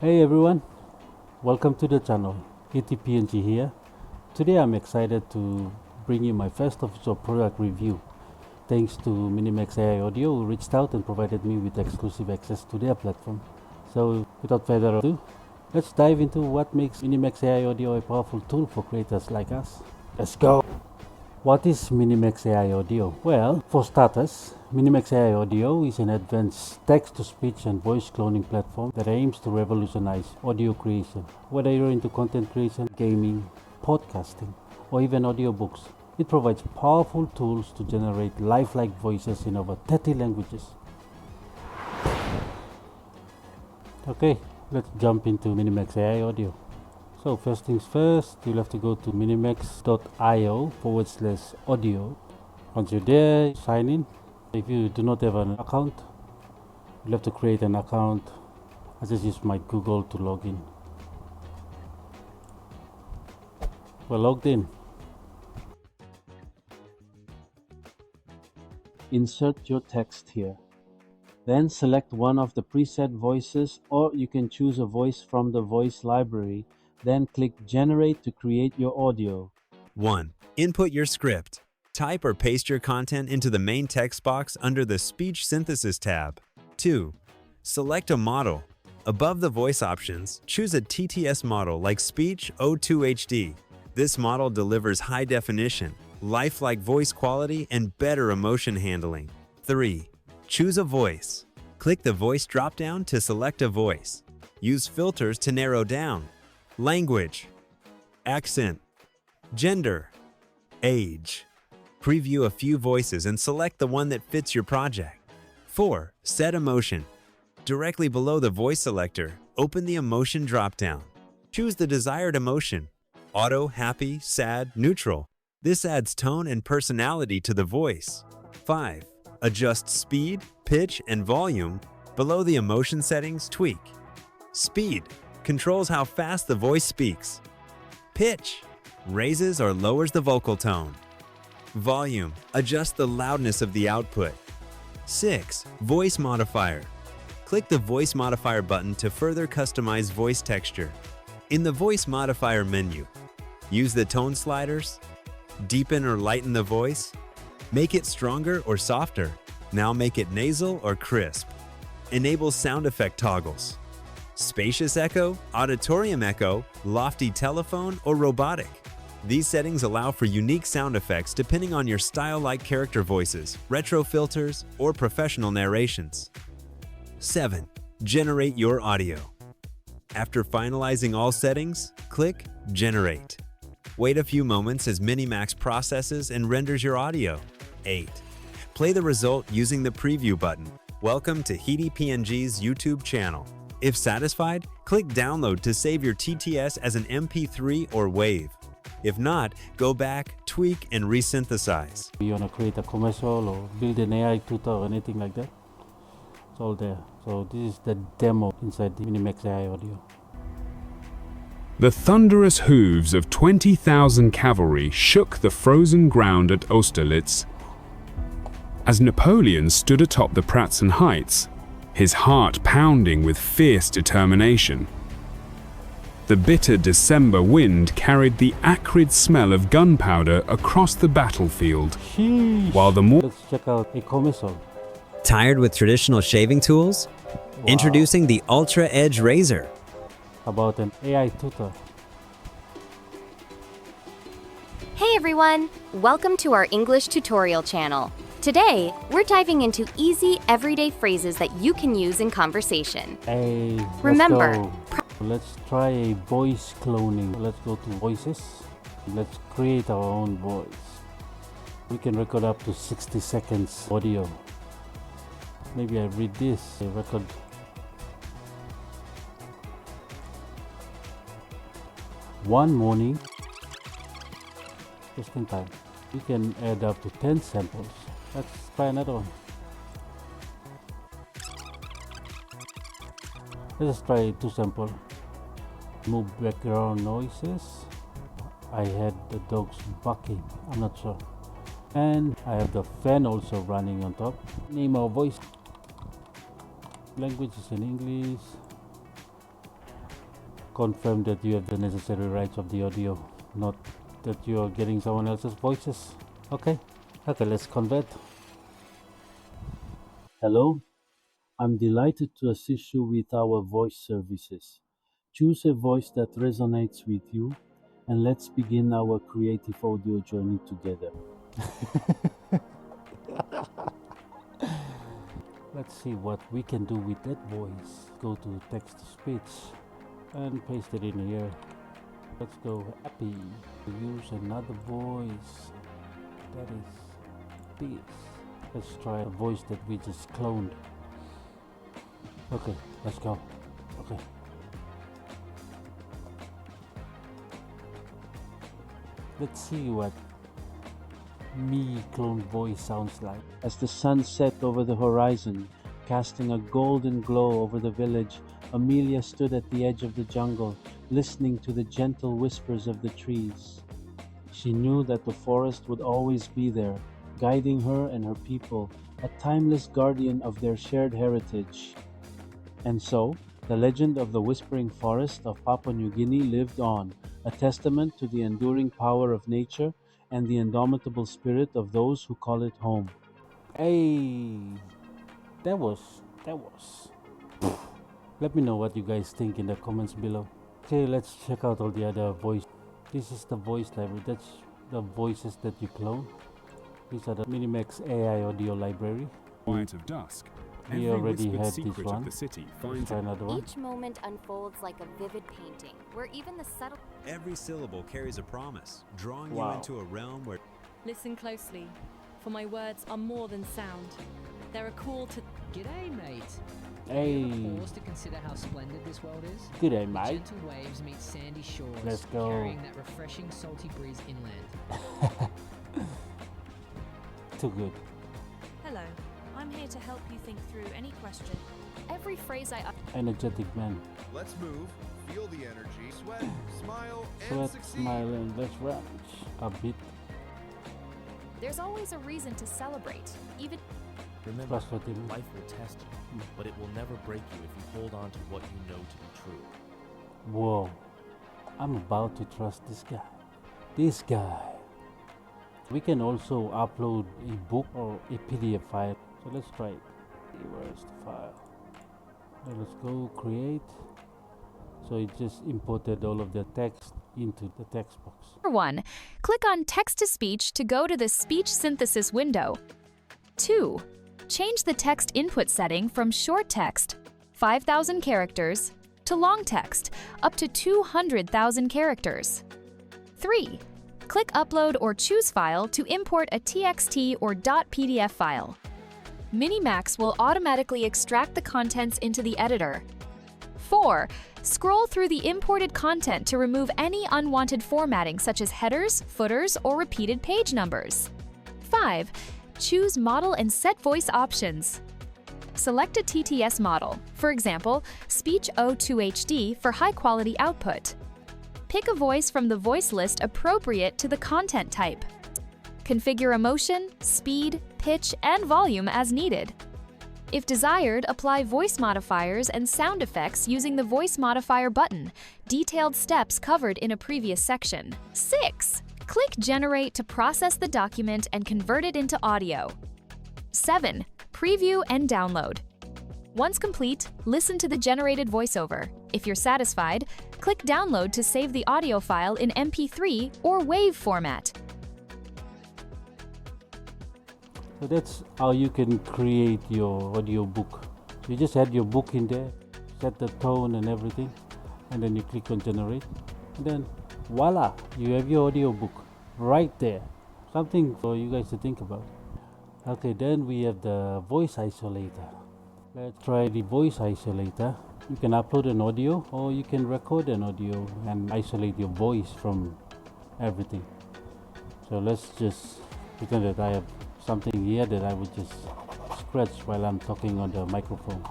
Hey everyone, welcome to the channel. HeatyPNG here. Today I'm excited to bring you my first official product review. Thanks to MiniMax AI Audio, who reached out and provided me with exclusive access to their platform. So without further ado, let's dive into what makes MiniMax AI Audio a powerful tool for creators like us. Let's go! What is MiniMax AI Audio? Well, for starters, MiniMax AI Audio is an advanced text-to-speech and voice cloning platform that aims to revolutionize audio creation. Whether you're into content creation, gaming, podcasting, or even audiobooks, it provides powerful tools to generate lifelike voices in over 30 languages. Okay, let's jump into MiniMax AI Audio. So first things first, you'll have to go to minimax.io/audio. Once you're there, sign in. If you do not have an account, you'll have to create an account. I just use my Google to log in. We're logged in. Insert your text here. Then select one of the preset voices, or you can choose a voice from the voice library. Then click Generate to create your audio. 1. Input your script. Type or paste your content into the main text box under the Speech Synthesis tab. 2. Select a model. Above the voice options, choose a TTS model like Speech O2 HD. This model delivers high definition, lifelike voice quality, and better emotion handling. 3. Choose a voice. Click the voice dropdown to select a voice. Use filters to narrow down. Language, accent, gender, age. Preview a few voices and select the one that fits your project. 4. Set emotion. Directly below the voice selector, open the emotion dropdown. Choose the desired emotion: auto, happy, sad, neutral. This adds tone and personality to the voice. 5. Adjust speed, pitch, and volume. Below the emotion settings, tweak. Speed controls how fast the voice speaks. Pitch raises or lowers the vocal tone. Volume adjusts the loudness of the output. 6. Voice modifier. Click the voice modifier button to further customize voice texture. In the voice modifier menu, use the tone sliders, deepen or lighten the voice, make it stronger or softer. Now make it nasal or crisp. Enable sound effect toggles. Spacious echo, auditorium echo, lofty telephone, or robotic. These settings allow for unique sound effects depending on your style-like character voices, retro filters, or professional narrations. 7. Generate your audio. After finalizing all settings, click Generate. Wait a few moments as MiniMax processes and renders your audio. 8. Play the result using the preview button. Welcome to HeatyPNG's YouTube channel. If satisfied, click Download to save your TTS as an MP3 or WAV. If not, go back, tweak, and resynthesize. You want to create a commercial or build an AI tutor or anything like that? It's all there. So this is the demo inside the MiniMax AI Audio. The thunderous hooves of 20,000 cavalry shook the frozen ground at Austerlitz. As Napoleon stood atop the Pratzen Heights, his heart pounding with fierce determination. The bitter December wind carried the acrid smell of gunpowder across the battlefield, while the more... Let's check out a commercial. Tired with traditional shaving tools? Wow. Introducing the Ultra Edge Razor. About an AI tutor. Hey everyone! Welcome to our English tutorial channel. Today, we're diving into easy, everyday phrases that you can use in conversation. Hey, Remember, let's try a voice cloning. Let's go to voices. Let's create our own voice. We can record up to 60 seconds audio. Maybe I read this. I record. One morning, just in time. We can add up to 10 samples. Let's try another one. Let's try 2 samples. Move background noises. I had the dogs barking. I'm not sure. And I have the fan also running on top. Name our voice. Language is in English. confirm that you have the necessary rights of the audio, not that you are getting someone else's voices. Okay, let's convert. Hello, I'm delighted to assist you with our voice services. Choose a voice that resonates with you, and let's begin our creative audio journey together. Let's see what we can do with that voice. Go to text to speech and paste it in here. Let's go happy. Use another voice. That is this. Let's try a voice that we just cloned. Okay, let's go. Okay. Let's see what me clone voice sounds like. As the sun set over the horizon, casting a golden glow over the village, Amelia stood at the edge of the jungle, listening to the gentle whispers of the trees. She knew that the forest would always be there, guiding her and her people, a timeless guardian of their shared heritage. And so, the legend of the Whispering Forest of Papua New Guinea lived on, a testament to the enduring power of nature and the indomitable spirit of those who call it home. Hey, that was. Let me know what you guys think in the comments below. Okay, let's check out all the other voice. This is the voice library. That's the voices that you clone. These are the MiniMax AI audio library. Quiet of dusk. We Every already whispered had this secret one. of the city Let's finds try another one. Each moment unfolds like a vivid painting, where even the subtle... Every syllable carries a promise, drawing you Wow. into a realm where Listen closely, for my words are more than sound. They're a call to... G'day, mate. Hey, Have you ever paused to consider how splendid this world is? good day, The mate. gentle waves meet sandy shores, Let's go. carrying that refreshing salty breeze inland. Too good. Hello, I'm here to help you think through any question. Every phrase I utter... Energetic man. Let's move, feel the energy, sweat, smile, and Sweat, succeed. smile, and let's ranch a bit. There's always a reason to celebrate, even... Remember, Plus what it- life will test you, but it will never break you if you hold on to what you know to be true. Whoa, I'm about to trust this guy. This guy. We can also upload a book or a PDF file. So let's try it. Where's the file? Now let's go create. So it just imported all of the text into the text box. Number 1. Click on Text-to-Speech to go to the speech synthesis window. 2. Change the text input setting from short text, 5,000 characters, to long text, up to 200,000 characters. 3. Click Upload or Choose File to import a TXT or .pdf file. MiniMax will automatically extract the contents into the editor. 4. Scroll through the imported content to remove any unwanted formatting such as headers, footers, or repeated page numbers. 5. Choose Model and Set Voice options. Select a TTS model, for example, Speech O2HD for high-quality output. Pick a voice from the voice list appropriate to the content type. Configure emotion, speed, pitch, and volume as needed. If desired, apply voice modifiers and sound effects using the voice modifier button, detailed steps covered in a previous section. 6. Click Generate to process the document and convert it into audio. 7. Preview and download. Once complete, listen to the generated voiceover. If you're satisfied, click Download to save the audio file in MP3 or WAV format. So that's how you can create your audio book. You just add your book in there, set the tone and everything, and then you click on generate. And then voila, you have your audio book right there. Something for you guys to think about. Okay, then we have the voice isolator. Let's try the voice isolator. You can upload an audio or you can record an audio and isolate your voice from everything. So let's just pretend that I have something here that I would just scratch while I'm talking on the microphone.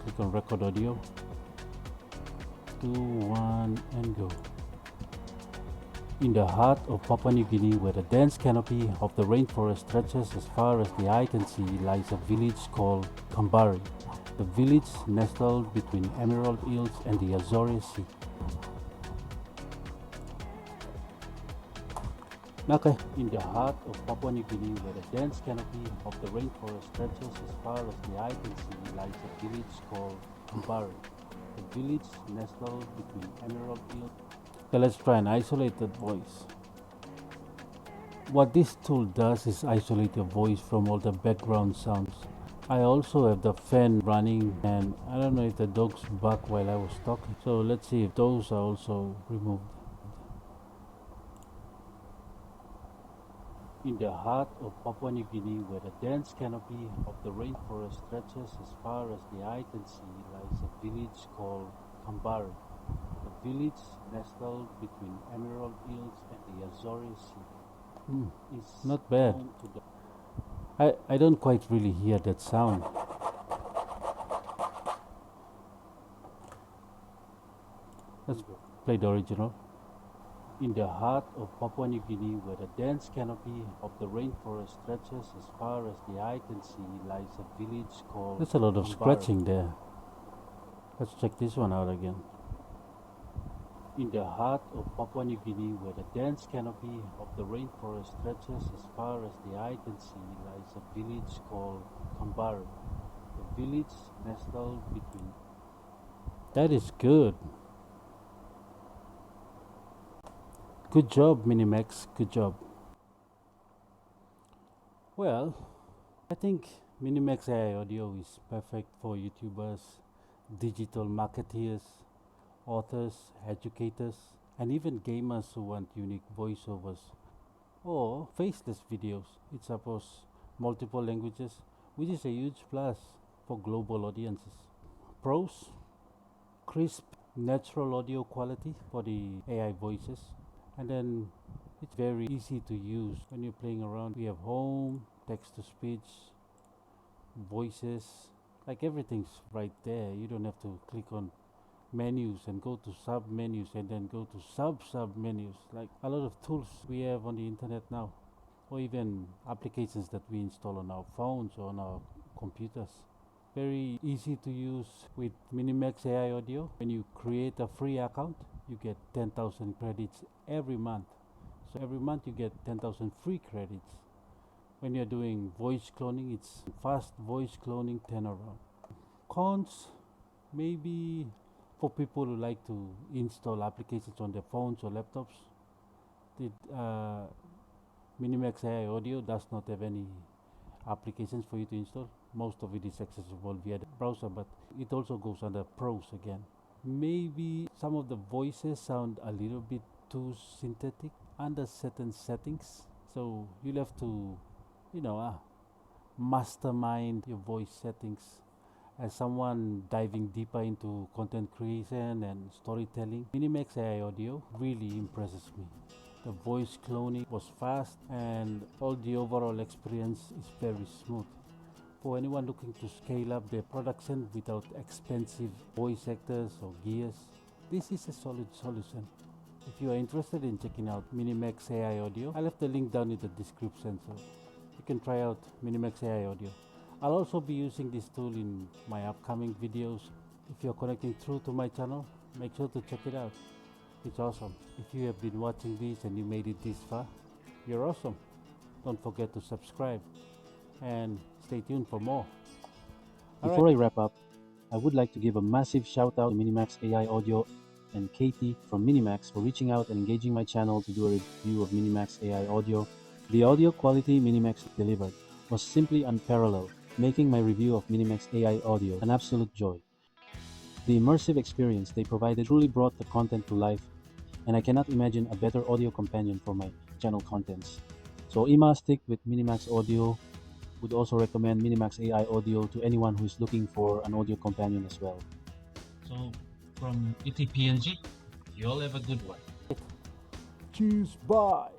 Click on record audio. 2, 1, and go. In the heart of Papua New Guinea, where the dense canopy of the rainforest stretches as far as the eye can see, lies a village called Kambari. The village nestled between Emerald Hills and the Azores Sea. Okay, in the heart of Papua New Guinea, where the dense canopy of the rainforest stretches as far as the eye can see, lies a village called Kumbari. The village nestled between emerald fields. Okay, let's try an isolated voice. What this tool does is isolate your voice from all the background sounds. I also have the fan running, and I don't know if the dogs bark while I was talking. So let's see if those are also removed. In the heart of Papua New Guinea, where the dense canopy of the rainforest stretches as far as the eye can see, lies a village called Kambari. The village, nestled between emerald hills and the Azores Sea, is not bad. home To the I don't quite really hear that sound. Let's play the original. In the heart of Papua New Guinea, where the dense canopy of the rainforest stretches as far as the eye can see, lies a village called... There's a lot of scratching there. Let's check this one out again. In the heart of Papua New Guinea, where the dense canopy of the rainforest stretches as far as the eye can see, lies a village called Kambari. The village nestled between... That is good. Good job, MiniMax. Good job. Well, I think MiniMax AI Audio is perfect for YouTubers, digital marketeers, authors, educators, and even gamers who want unique voiceovers or faceless videos. It supports multiple languages, which is a huge plus for global audiences. Pros: crisp, natural audio quality for the AI voices. And then it's very easy to use when you're playing around. We have home, text to speech, voices, like everything's right there. You don't have to click on menus and go to sub menus and then go to sub menus, like a lot of tools we have on the internet now, or even applications that we install on our phones or on our computers. Very easy to use with MiniMax AI Audio. When you create a free account, you get 10,000 credits every month. So every month you get 10,000 free credits. When you're doing voice cloning, it's fast voice cloning turnaround. Cons, maybe for people who like to install applications on their phones or laptops, the MiniMax AI Audio does not have any applications for you to install. Most of it is accessible via the browser, but it also goes under pros again. Maybe some of the voices sound a little bit too synthetic under certain settings, so you'll have to, mastermind your voice settings. As someone diving deeper into content creation and storytelling, MiniMax AI Audio really impresses me. The voice cloning was fast and all the overall experience is very smooth. For anyone looking to scale up their production without expensive voice actors or gears, this is a solid solution. If you are interested in checking out MiniMax AI Audio, I'll have the link down in the description, so you can try out MiniMax AI Audio. I'll also be using this tool in my upcoming videos. If you're connecting through to my channel, make sure to check it out. It's awesome. If you have been watching this and you made it this far, you're awesome. Don't forget to subscribe and stay tuned for more. Before I wrap up, I would like to give a massive shout out to MiniMax AI Audio and Katie from MiniMax for reaching out and engaging my channel to do a review of MiniMax AI Audio. The audio quality MiniMax delivered was simply unparalleled, making my review of MiniMax AI Audio an absolute joy. The immersive experience they provided truly brought the content to life, and I cannot imagine a better audio companion for my channel contents. So Ima stick with MiniMax Audio. Would also recommend MiniMax AI Audio to anyone who is looking for an audio companion as well. So from HeatyPNG, you all have a good one. Cheers, bye!